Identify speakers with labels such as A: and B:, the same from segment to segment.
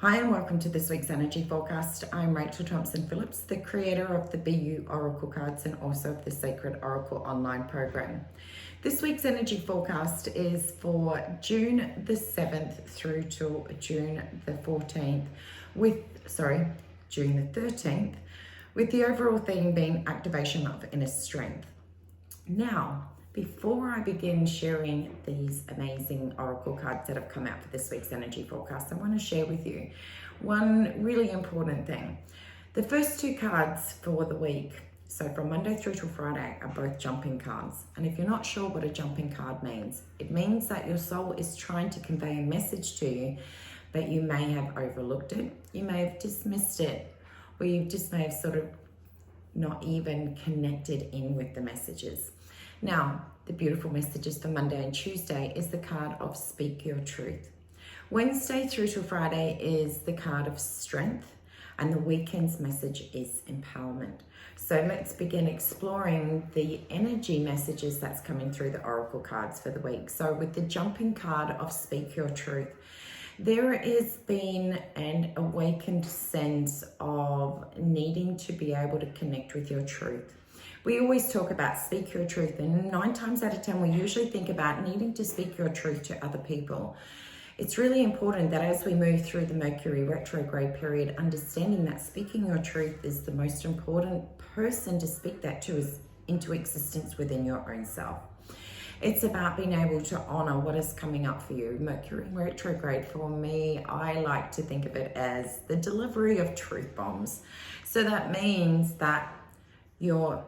A: Hi and welcome to this week's energy forecast. I'm Rachael Thompson-Phillips, the creator of the BEYOU Oracle Cards and also of the Sacred Oracle online program. This week's energy forecast is for June the 7th through to June the 13th, with the overall theme being activation of inner strength. Now, before I begin sharing these amazing oracle cards that have come out for this week's energy forecast, I want to share with you one really important thing. The first two cards for the week, so from Monday through to Friday, are both jumping cards. And if you're not sure what a jumping card means, it means that your soul is trying to convey a message to you, but you may have overlooked it, you may have dismissed it, or you just may have sort of not even connected in with the messages. Now, the beautiful messages for Monday and Tuesday is the card of Speak Your Truth. Wednesday through to Friday is the card of Strength, and the weekend's message is Empowerment. So let's begin exploring the energy messages that's coming through the oracle cards for the week. So with the jumping card of Speak Your Truth, there has been an awakened sense of needing to be able to connect with your truth. We always talk about speak your truth, and 9 times out of 10 we usually think about needing to speak your truth to other people. It's really important that as we move through the Mercury Retrograde period, understanding that speaking your truth is the most important person to speak that to is into existence within your own self. It's about being able to honor what is coming up for you. Mercury Retrograde, for me, I like to think of it as the delivery of truth bombs. So that means that your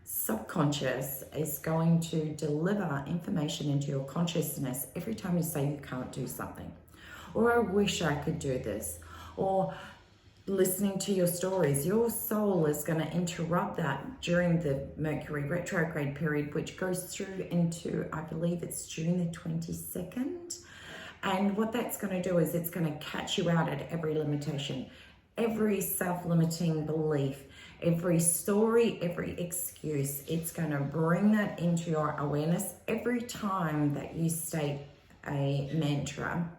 A: subconscious is going to deliver information into your consciousness every time you say you can't do something, or I wish I could do this, or listening to your stories. Your soul is going to interrupt that during the Mercury Retrograde period, which goes through into, I believe it's June the 22nd. And what that's going to do is it's going to catch you out at every limitation, every self-limiting belief, every story, every excuse. It's going to bring that into your awareness every time that you state a mantra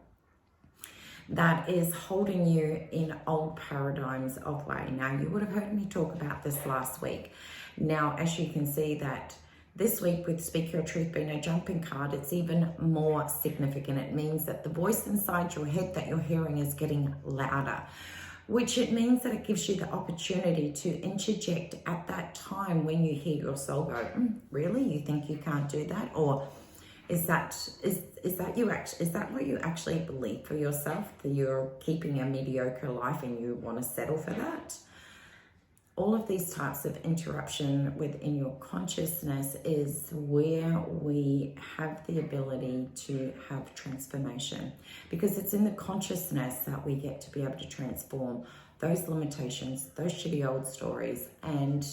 A: that is holding you in old paradigms of way. Now, you would have heard me talk about this last week. Now, as you can see that this week with Speak Your Truth being a jumping card, it's even more significant. It means that the voice inside your head that you're hearing is getting louder, which it means that it gives you the opportunity to interject at that time when you hear your soul go, really? You think you can't do that? Or is that what you actually believe for yourself, that you're keeping a mediocre life and you want to settle for that? All of these types of interruption within your consciousness is where we have the ability to have transformation, because it's in the consciousness that we get to be able to transform those limitations, those shitty old stories, and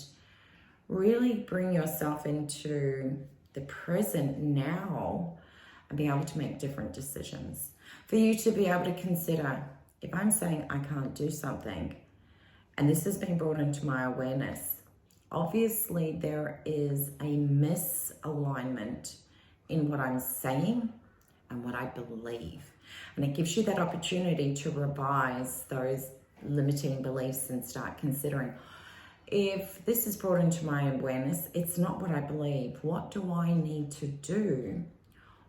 A: really bring yourself into the present now and be able to make different decisions. For you to be able to consider, if I'm saying I can't do something, and this has been brought into my awareness, obviously there is a misalignment in what I'm saying and what I believe. And it gives you that opportunity to revise those limiting beliefs and start considering, if this is brought into my awareness, it's not what I believe. What do I need to do,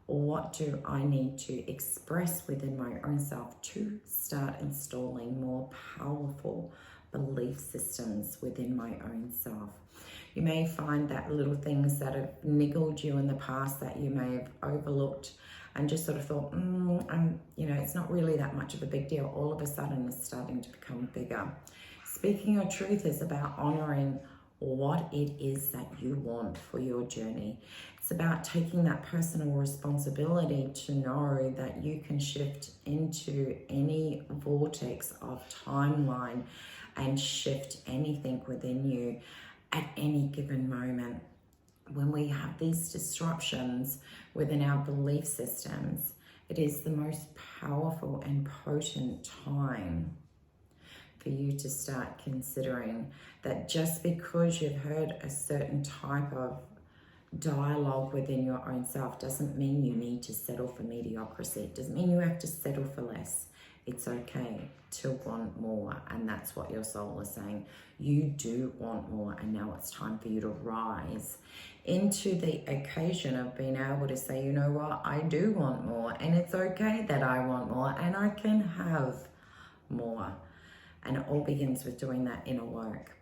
A: or what do I need to express within my own self to start installing more powerful belief systems within my own self? You may find that little things that have niggled you in the past that you may have overlooked and just sort of thought, it's not really that much of a big deal, all of a sudden it's starting to become bigger. Speaking your truth is about honoring what it is that you want for your journey. It's about taking that personal responsibility to know that you can shift into any vortex of timeline and shift anything within you at any given moment. When we have these disruptions within our belief systems, it is the most powerful and potent time for you to start considering that just because you've heard a certain type of dialogue within your own self doesn't mean you need to settle for mediocrity. It doesn't mean you have to settle for less. It's okay to want more, and that's what your soul is saying. You do want more, and now it's time for you to rise into the occasion of being able to say, you know what, I do want more, and it's okay that I want more, and I can have more. And it all begins with doing that inner work.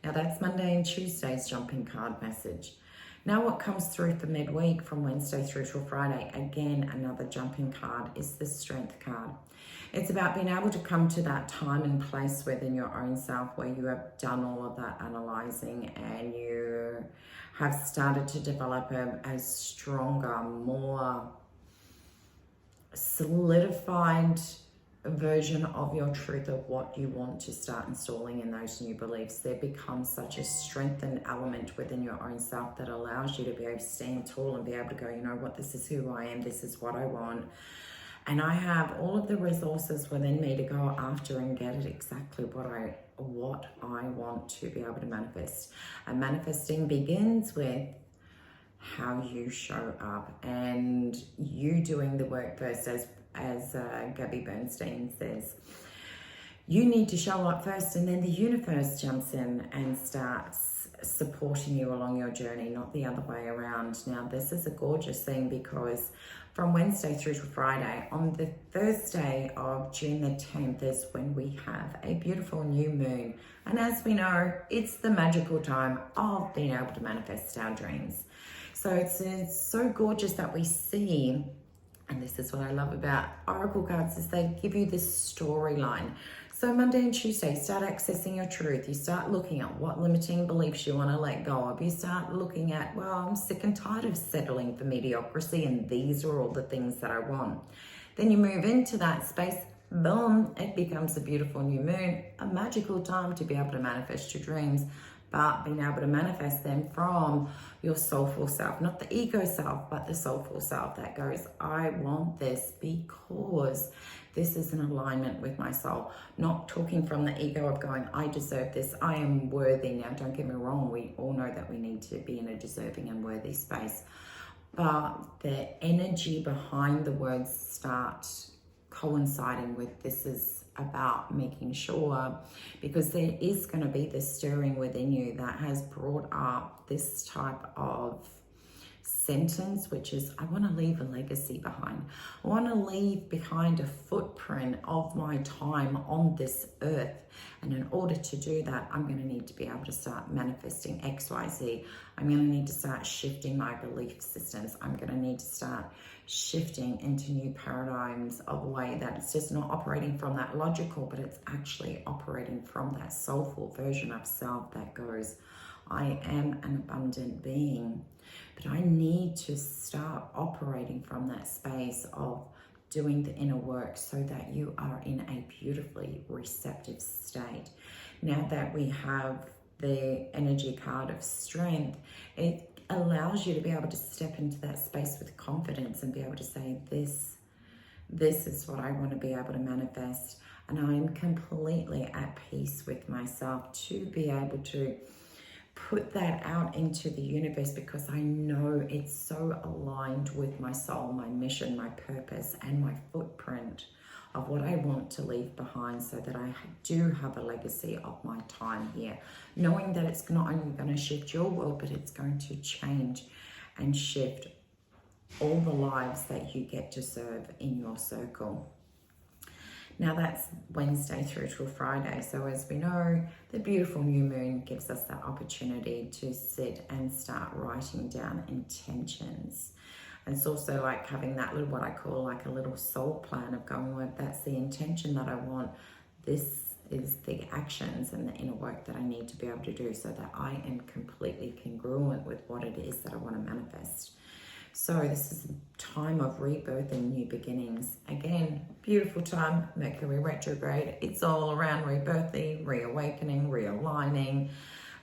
A: Now that's Monday and Tuesday's jumping card message. Now what comes through for midweek from Wednesday through till Friday, again, another jumping card, is the Strength card. It's about being able to come to that time and place within your own self where you have done all of that analyzing and you have started to develop a stronger, more solidified version of your truth of what you want to start installing in those new beliefs. There becomes such a strengthened element within your own self that allows you to be able to stand tall and be able to go, you know what, this is who I am, this is what I want. And I have all of the resources within me to go after and get it exactly what I want to be able to manifest. And manifesting begins with how you show up and you doing the work first, as Gabby Bernstein says. You need to show up first, and then the universe jumps in and starts supporting you along your journey, not the other way around. Now, this is a gorgeous thing because from Wednesday through to Friday, on the Thursday of June the 10th is when we have a beautiful new moon. And as we know, it's the magical time of being able to manifest our dreams. So it's so gorgeous that we see, and this is what I love about Oracle cards, is they give you this storyline. So Monday and Tuesday, start accessing your truth. You start looking at what limiting beliefs you want to let go of. You start looking at, well, I'm sick and tired of settling for mediocrity, and these are all the things that I want. Then you move into that space, boom, it becomes a beautiful new moon, a magical time to be able to manifest your dreams, but being able to manifest them from your soulful self, not the ego self, but the soulful self that goes, I want this because this is in alignment with my soul. Not talking from the ego of going, I deserve this, I am worthy. Now, don't get me wrong, we all know that we need to be in a deserving and worthy space. But the energy behind the words start coinciding with this is about making sure, because there is going to be this stirring within you that has brought up this type of sentence, which is, I want to leave a legacy behind. I want to leave behind a footprint of my time on this earth. And in order to do that, I'm going to need to be able to start manifesting XYZ. I'm going to need to start shifting my belief systems. I'm going to need to start shifting into new paradigms of a way that it's just not operating from that logical, but it's actually operating from that soulful version of self that goes, I am an abundant being. But I need to start operating from that space of doing the inner work so that you are in a beautifully receptive state. Now that we have the energy card of strength, it allows you to be able to step into that space with confidence and be able to say, this is what I want to be able to manifest. And I am completely at peace with myself to be able to put that out into the universe, because I know it's so aligned with my soul, my mission, my purpose, and my footprint of what I want to leave behind, so that I do have a legacy of my time here, knowing that it's not only going to shift your world, but it's going to change and shift all the lives that you get to serve in your circle. Now that's Wednesday through till Friday. So as we know, the beautiful new moon gives us that opportunity to sit and start writing down intentions. And it's also like having that little, what I call like a little soul plan of going, well, that's the intention that I want. This is the actions and the inner work that I need to be able to do so that I am completely congruent with what it is that I want to manifest. So this is a time of rebirth and new beginnings. Again, beautiful time, Mercury Retrograde. It's all around rebirthing, reawakening, realigning,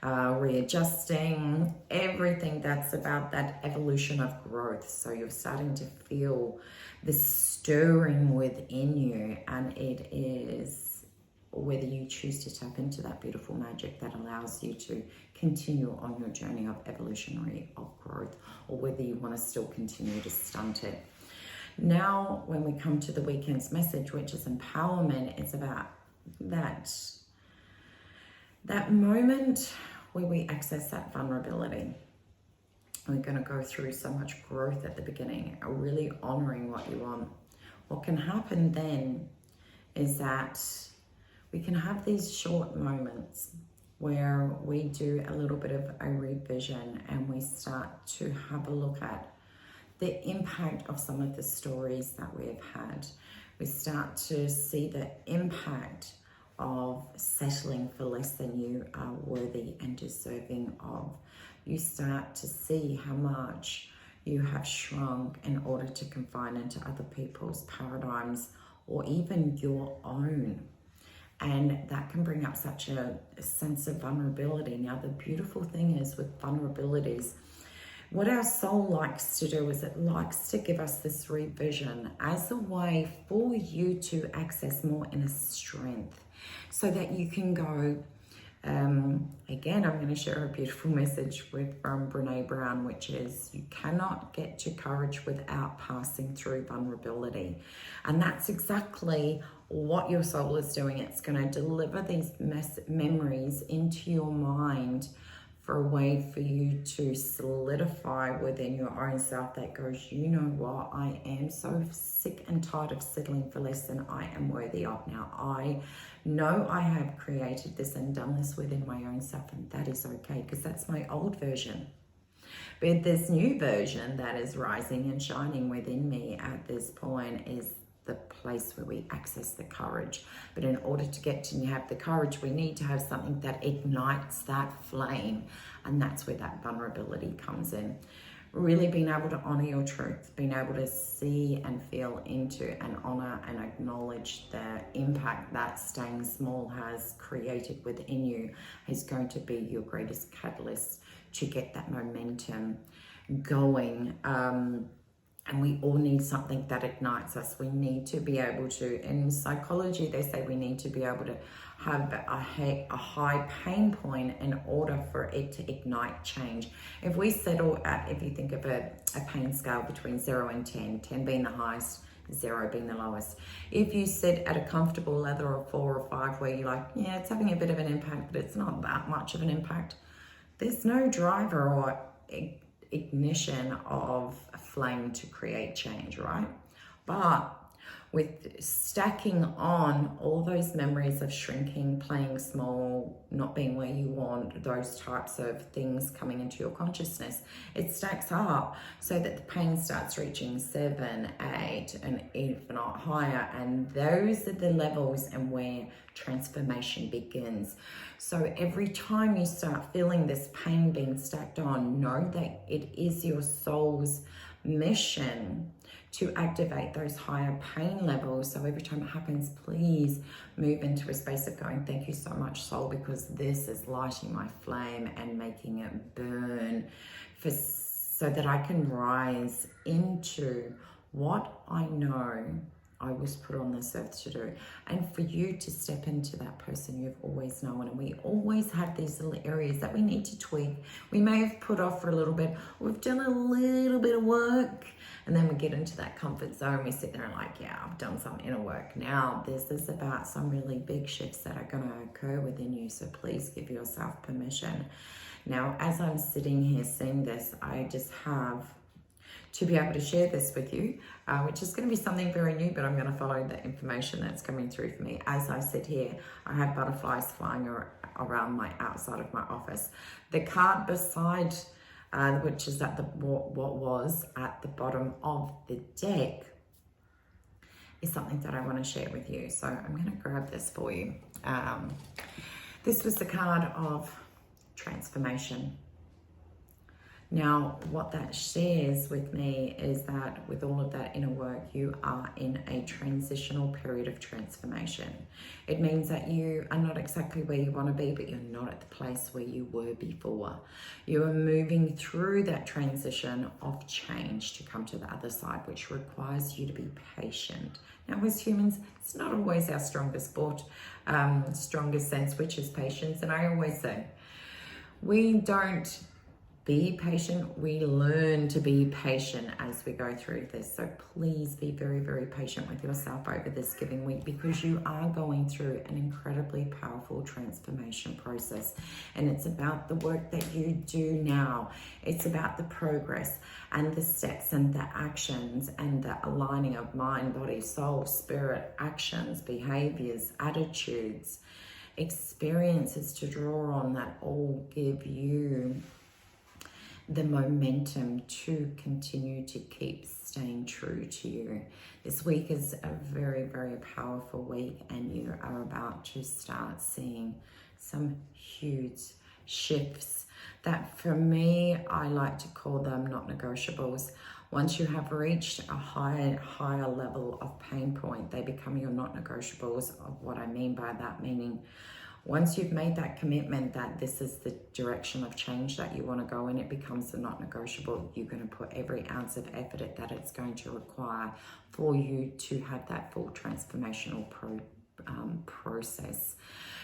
A: readjusting, everything that's about that evolution of growth. So you're starting to feel this stirring within you, and it is whether you choose to tap into that beautiful magic that allows you to continue on your journey of evolutionary of growth, or whether you want to still continue to stunt it. Now, when we come to the weekend's message, which is empowerment, it's about that moment where we access that vulnerability. We're going to go through so much growth at the beginning, really honoring what you want. What can happen then is that we can have these short moments where we do a little bit of a revision and we start to have a look at the impact of some of the stories that we've had. We start to see the impact of settling for less than you are worthy and deserving of. You start to see how much you have shrunk in order to confine into other people's paradigms or even your own. And that can bring up such a sense of vulnerability. Now, the beautiful thing is with vulnerabilities, what our soul likes to do is it likes to give us this revision as a way for you to access more inner strength so that you can go, again, I'm going to share a beautiful message from Brene Brown, which is you cannot get to courage without passing through vulnerability. And that's exactly what your soul is doing. It's going to deliver these memories into your mind for a way for you to solidify within your own self that goes, you know what, I am so sick and tired of settling for less than I am worthy of. Now, I know I have created this and done this within my own self, and that is okay, because that's my old version. But this new version that is rising and shining within me at this point is the place where we access the courage. But in order to get to have the courage, we need to have something that ignites that flame, and that's where that vulnerability comes in. Really being able to honor your truth, being able to see and feel into and honor and acknowledge the impact that staying small has created within you is going to be your greatest catalyst to get that momentum going. And we all need something that ignites us. We need to be able to, in psychology, they say we need to be able to have a high pain point in order for it to ignite change. If we settle at, if you think of a pain scale between 0 and 10, 10 being the highest, 0 being the lowest. If you sit at a comfortable level of 4 or 5 where you're like, yeah, it's having a bit of an impact, but it's not that much of an impact, there's no driver or ignition of a flame to create change, right? But with stacking on all those memories of shrinking, playing small, not being where you want, those types of things coming into your consciousness, it stacks up so that the pain starts reaching 7, 8, and if not higher. And those are the levels and where transformation begins. So every time you start feeling this pain being stacked on, know that it is your soul's mission to activate those higher pain levels. So every time it happens, please move into a space of going, thank you so much, soul, because this is lighting my flame and making it burn so that I can rise into what I know I was put on this earth to do, and for you to step into that person you've always known. And we always have these little areas that we need to tweak. We may have put off for a little bit. We've done a little bit of work, and then we get into that comfort zone. We sit there and like, yeah, I've done some inner work. Now this is about some really big shifts that are going to occur within you. So please give yourself permission. Now, as I'm sitting here seeing this, I just have to be able to share this with you, which is going to be something very new, but I'm going to follow the information that's coming through for me. As I sit here, I have butterflies flying around my outside of my office. The card beside, which is at what was at the bottom of the deck, is something that I want to share with you. So I'm going to grab this for you. This was the card of transformation. Now, what that shares with me is that with all of that inner work, you are in a transitional period of transformation. It means that you are not exactly where you want to be, but you're not at the place where you were before. You are moving through that transition of change to come to the other side, which requires you to be patient. Now, as humans, it's not always our strongest sense, which is patience. And I always say, we don't Be patient. We learn to be patient as we go through this. So please be very, very patient with yourself over this giving week, because you are going through an incredibly powerful transformation process. And it's about the work that you do now. It's about the progress and the steps and the actions and the aligning of mind, body, soul, spirit, actions, behaviors, attitudes, experiences to draw on that all give you the momentum to continue to keep staying true to you. This week is a very, very powerful week, and you are about to start seeing some huge shifts that, for me, I like to call them not negotiables. Once you have reached a higher level of pain point, they become your not negotiables. Of what I mean by that, meaning once you've made that commitment that this is the direction of change that you want to go in, it becomes a not negotiable. You're going to put every ounce of effort that it's going to require for you to have that full transformational process.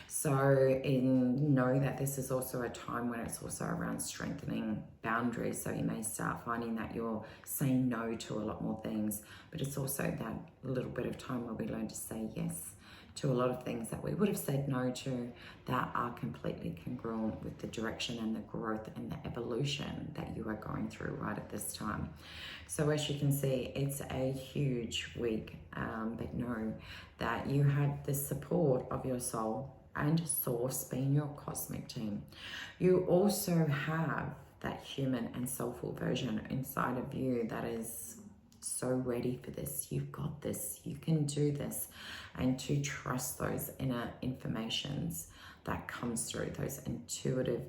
A: So know that this is also a time when it's also around strengthening boundaries. So you may start finding that you're saying no to a lot more things, but it's also that little bit of time where we learn to say yes to a lot of things that we would have said no to, that are completely congruent with the direction and the growth and the evolution that you are going through right at this time. So as you can see, it's a huge week, but know that you have the support of your soul and source being your cosmic team. You also have that human and soulful version inside of you that is so ready for this. You've got this. You can do this. And to trust those inner informations that comes through, those intuitive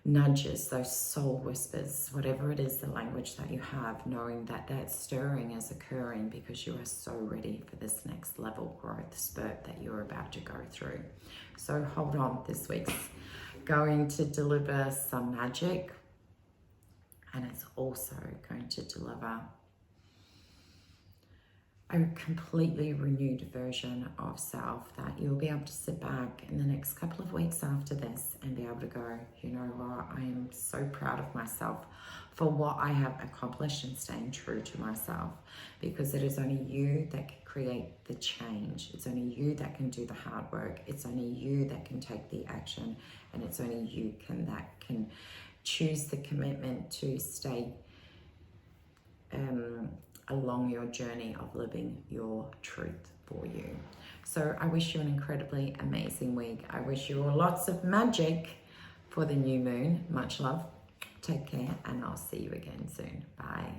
A: nudges, those soul whispers, whatever it is, the language that you have, knowing that that stirring is occurring because you are so ready for this next level growth spurt that you're about to go through. So hold on, this week's going to deliver some magic, and it's also going to deliver a completely renewed version of self that you'll be able to sit back in the next couple of weeks after this and be able to go, you know what, I am so proud of myself for what I have accomplished and staying true to myself, because it is only you that can create the change. It's only you that can do the hard work. It's only you that can take the action, and it's only you that can choose the commitment to stay along your journey of living your truth for you. So I wish you an incredibly amazing week. I wish you all lots of magic for the new moon. Much love. Take care, and I'll see you again soon. Bye.